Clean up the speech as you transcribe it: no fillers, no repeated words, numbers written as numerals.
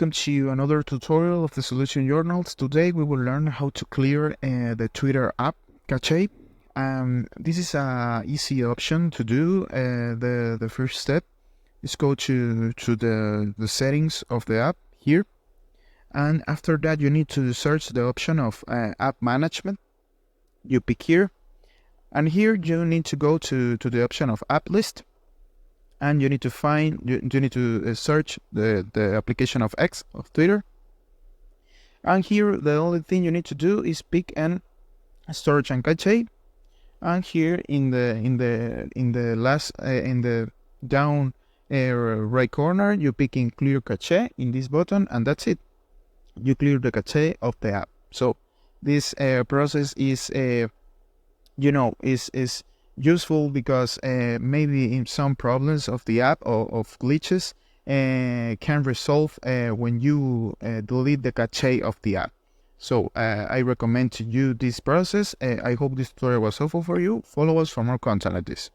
welcome to another tutorial of the Solution Journals. Today we will learn how to clear the Twitter app cache. This is a easy option to do. The first step is go to the settings of the app here, and after that you need to search the option of app management. You pick here, and here you need to go to the option of app list. And you need to search the application of X, of Twitter. And here the only thing you need to do is pick an storage and cache. And here in the down right corner, you pick in clear cache in this button, and that's it. You clear the cache of the app. So this process is useful because maybe in some problems of the app or of glitches can resolve when you delete the cache of the app. So I recommend to you this process. I hope this tutorial was helpful for you. Follow us for more content like this.